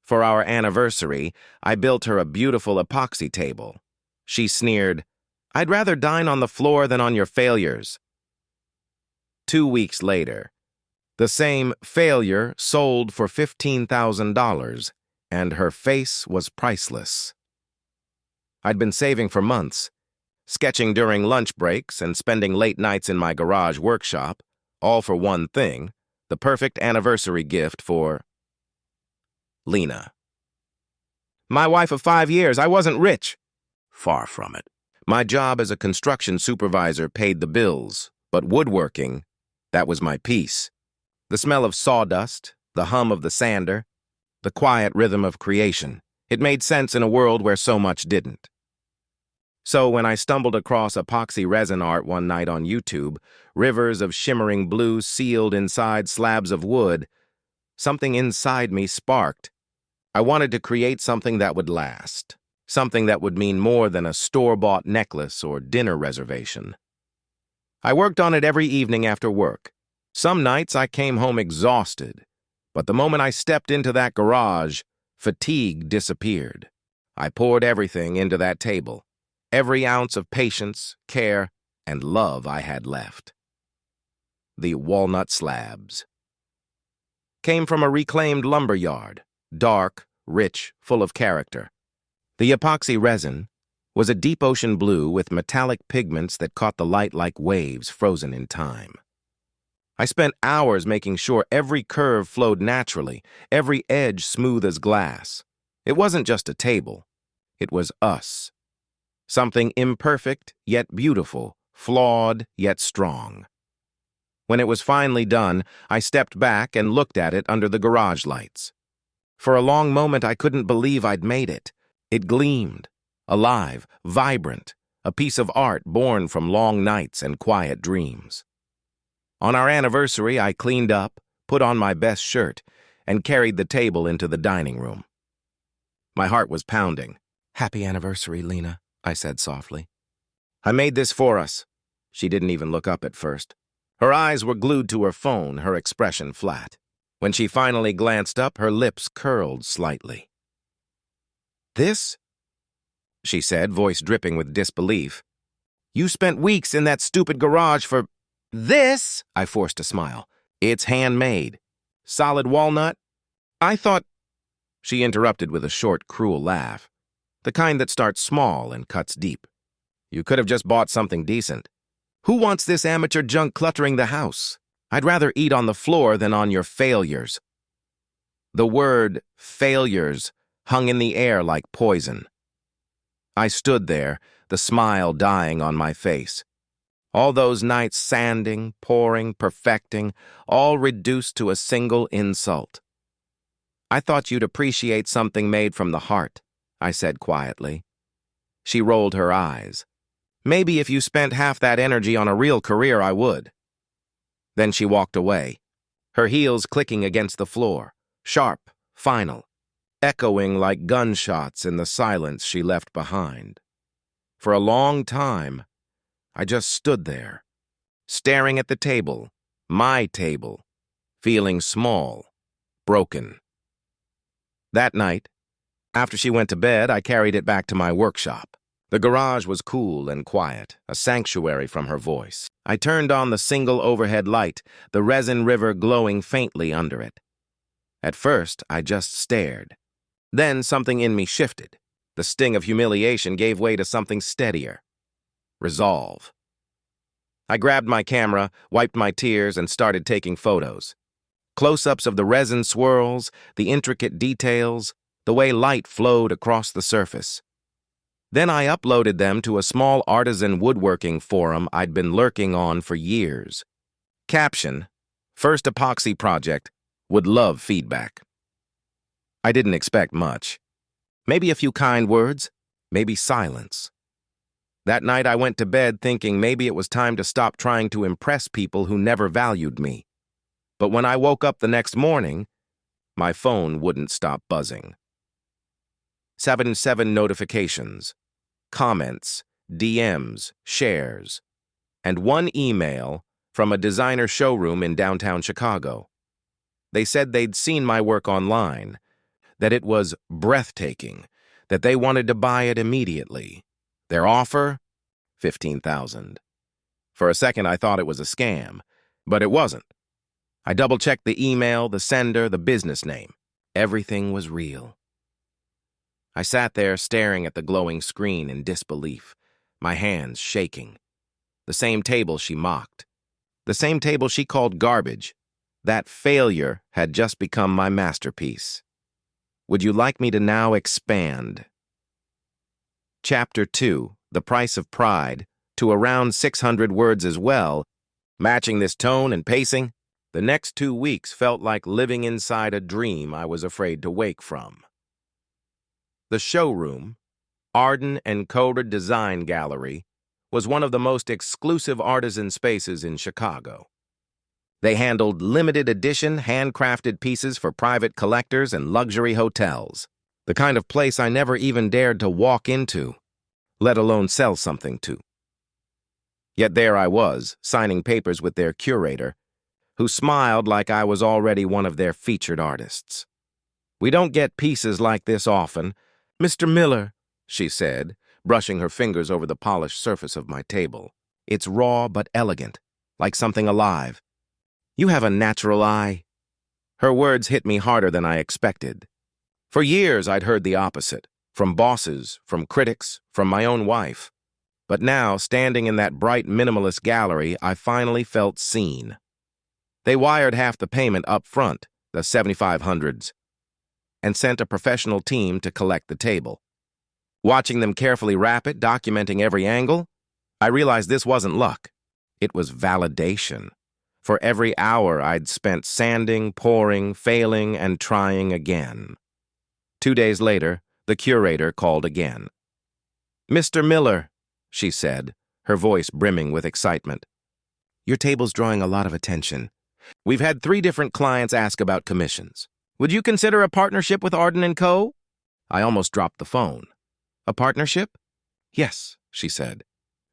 For our anniversary, I built her a beautiful epoxy table. She sneered, "I'd rather dine on the floor than on your failures." 2 weeks later, the same failure sold for $15,000, and her face was priceless. I'd been saving for months, sketching during lunch breaks and spending late nights in my garage workshop, all for one thing, the perfect anniversary gift for Lena. My wife of 5 years, I wasn't rich. Far from it. My job as a construction supervisor paid the bills, but woodworking, that was my peace. The smell of sawdust, the hum of the sander, the quiet rhythm of creation. It made sense in a world where so much didn't. So when I stumbled across epoxy resin art one night on YouTube, rivers of shimmering blue sealed inside slabs of wood, something inside me sparked. I wanted to create something that would last, something that would mean more than a store-bought necklace or dinner reservation. I worked on it every evening after work. Some nights I came home exhausted, but the moment I stepped into that garage, fatigue disappeared. I poured everything into that table, every ounce of patience, care, and love I had left. The walnut slabs came from a reclaimed lumber yard, dark, rich, full of character. The epoxy resin was a deep ocean blue with metallic pigments that caught the light like waves frozen in time. I spent hours making sure every curve flowed naturally, every edge smooth as glass. It wasn't just a table. It was us. Something imperfect yet beautiful, flawed yet strong. When it was finally done, I stepped back and looked at it under the garage lights. For a long moment, I couldn't believe I'd made it. It gleamed, alive, vibrant, a piece of art born from long nights and quiet dreams. On our anniversary, I cleaned up, put on my best shirt, and carried the table into the dining room. My heart was pounding. "Happy anniversary, Lena," I said softly. "I made this for us." She didn't even look up at first. Her eyes were glued to her phone, her expression flat. When she finally glanced up, her lips curled slightly. "This?" she said, voice dripping with disbelief. "You spent weeks in that stupid garage for this?" I forced a smile. "It's handmade. Solid walnut? I thought—" She interrupted with a short, cruel laugh, the kind that starts small and cuts deep. "You could have just bought something decent. Who wants this amateur junk cluttering the house? I'd rather eat on the floor than on your failures." The word failures hung in the air like poison. I stood there, the smile dying on my face. All those nights sanding, pouring, perfecting, all reduced to a single insult. "I thought you'd appreciate something made from the heart," I said quietly. She rolled her eyes. "Maybe if you spent half that energy on a real career, I would." Then she walked away, her heels clicking against the floor, sharp, final, echoing like gunshots in the silence she left behind. For a long time, I just stood there, staring at the table, my table, feeling small, broken. That night, after she went to bed, I carried it back to my workshop. The garage was cool and quiet, a sanctuary from her voice. I turned on the single overhead light, the resin river glowing faintly under it. At first, I just stared. Then something in me shifted. The sting of humiliation gave way to something steadier. Resolve. I grabbed my camera, wiped my tears, and started taking photos. Close-ups of the resin swirls, the intricate details, the way light flowed across the surface. Then I uploaded them to a small artisan woodworking forum I'd been lurking on for years. Caption: "First epoxy project. Would love feedback." I didn't expect much. Maybe a few kind words, maybe silence. That night I went to bed thinking maybe it was time to stop trying to impress people who never valued me. But when I woke up the next morning, my phone wouldn't stop buzzing. 7 notifications, comments, DMs, shares, and one email from a designer showroom in downtown Chicago. They said they'd seen my work online. that it was breathtaking, that they wanted to buy it immediately. Their offer? $15,000. For a second, I thought it was a scam, but it wasn't. I double-checked the email, the sender, the business name. Everything was real. I sat there staring at the glowing screen in disbelief, my hands shaking. The same table she mocked. The same table she called garbage. That failure had just become my masterpiece. Would you like me to now expand? Chapter 2, The Price of Pride, to around 600 words as well, matching this tone and pacing. The next 2 weeks felt like living inside a dream I was afraid to wake from. The showroom, Arden & Coder Design Gallery, was one of the most exclusive artisan spaces in Chicago. They handled limited edition, handcrafted pieces for private collectors and luxury hotels, the kind of place I never even dared to walk into, let alone sell something to. Yet there I was, signing papers with their curator, who smiled like I was already one of their featured artists. "We don't get pieces like this often. Mr. Miller," she said, brushing her fingers over the polished surface of my table. "It's raw but elegant, like something alive. You have a natural eye." Her words hit me harder than I expected. For years I'd heard the opposite, from bosses, from critics, from my own wife. But now, standing in that bright minimalist gallery, I finally felt seen. They wired half the payment up front, the $7,500s, and sent a professional team to collect the table. Watching them carefully wrap it, documenting every angle, I realized this wasn't luck. It was validation. For every hour I'd spent sanding, pouring, failing, and trying again. 2 days later, the curator called again. "Mr. Miller," she said, her voice brimming with excitement. "Your table's drawing a lot of attention. We've had 3 different clients ask about commissions. Would you consider a partnership with Arden & Co.?" I almost dropped the phone. "A partnership?" "Yes," she said.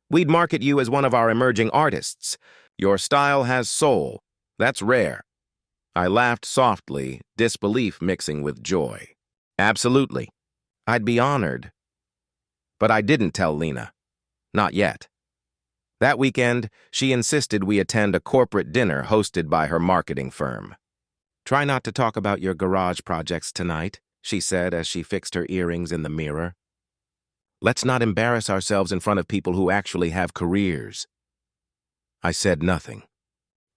"We'd market you as one of our emerging artists. Your style has soul. That's rare." I laughed softly, disbelief mixing with joy. "Absolutely. I'd be honored." But I didn't tell Lena. Not yet. That weekend, she insisted we attend a corporate dinner hosted by her marketing firm. "Try not to talk about your garage projects tonight," she said as she fixed her earrings in the mirror. "Let's not embarrass ourselves in front of people who actually have careers." I said nothing.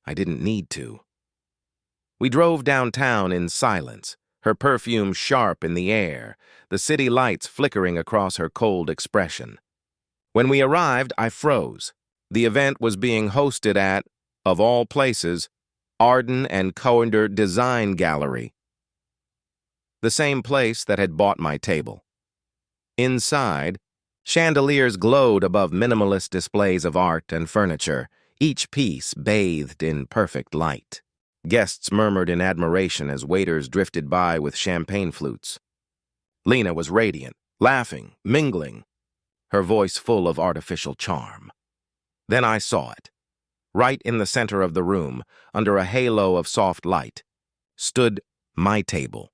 I didn't need to. We drove downtown in silence, her perfume sharp in the air, the city lights flickering across her cold expression. When we arrived, I froze. The event was being hosted at, of all places, Arden & Coder Design Gallery, the same place that had bought my table. Inside, chandeliers glowed above minimalist displays of art and furniture, each piece bathed in perfect light. Guests murmured in admiration as waiters drifted by with champagne flutes. Lena was radiant, laughing, mingling, her voice full of artificial charm. Then I saw it. Right in the center of the room, under a halo of soft light, stood my table.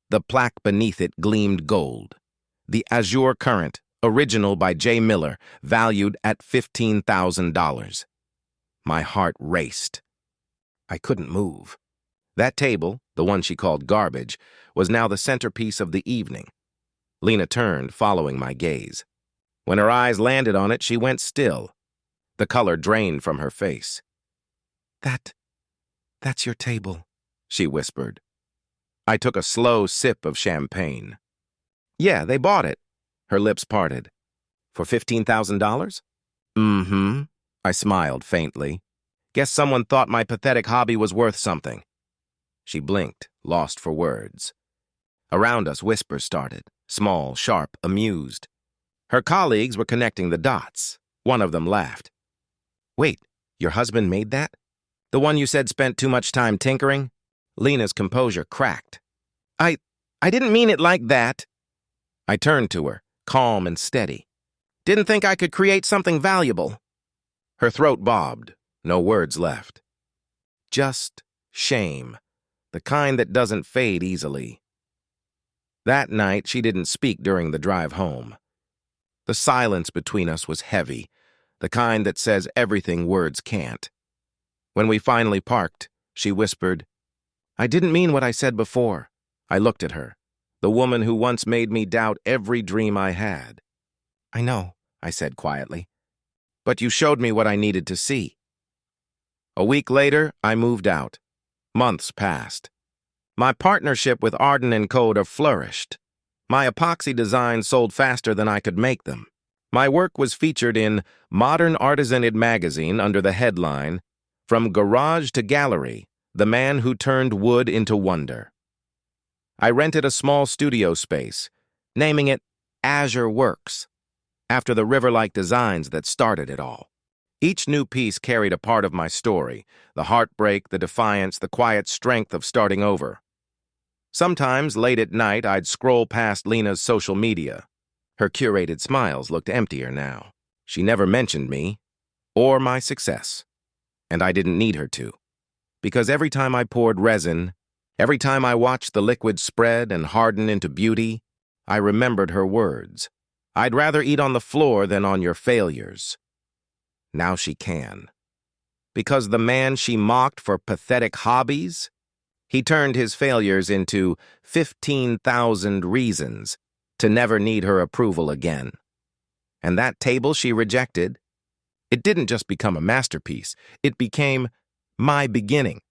The plaque beneath it gleamed gold. The Azure Current, original by J. Miller, valued at $15,000. My heart raced. I couldn't move. That table, the one she called garbage, was now the centerpiece of the evening. Lena turned, following my gaze. When her eyes landed on it, she went still. The color drained from her face. That's your table," she whispered. I took a slow sip of champagne. "Yeah, they bought it." Her lips parted. "For $15,000? "Mm-hmm." I smiled faintly. "Guess someone thought my pathetic hobby was worth something." She blinked, lost for words. Around us, whispers started, small, sharp, amused. Her colleagues were connecting the dots. One of them laughed. "Wait, your husband made that? The one you said spent too much time tinkering?" Lena's composure cracked. I didn't mean it like that." I turned to her, calm and steady. "Didn't think I could create something valuable." Her throat bobbed, no words left. Just shame, the kind that doesn't fade easily. That night, she didn't speak during the drive home. The silence between us was heavy, the kind that says everything words can't. When we finally parked, she whispered, "I didn't mean what I said before." I looked at her, the woman who once made me doubt every dream I had. "I know," I said quietly, "but you showed me what I needed to see." A week later, I moved out. Months passed. My partnership with Arden & Co. flourished. My epoxy designs sold faster than I could make them. My work was featured in Modern Artisanate magazine under the headline, "From Garage to Gallery, the Man Who Turned Wood into Wonder." I rented a small studio space, naming it Azure Works, after the river-like designs that started it all. Each new piece carried a part of my story, the heartbreak, the defiance, the quiet strength of starting over. Sometimes, late at night, I'd scroll past Lena's social media. Her curated smiles looked emptier now. She never mentioned me or my success, and I didn't need her to, because every time I poured resin, every time I watched the liquid spread and harden into beauty, I remembered her words. "I'd rather eat on the floor than on your failures." Now she can. Because the man she mocked for pathetic hobbies, he turned his failures into 15,000 reasons to never need her approval again. And that table she rejected, it didn't just become a masterpiece, it became my beginning.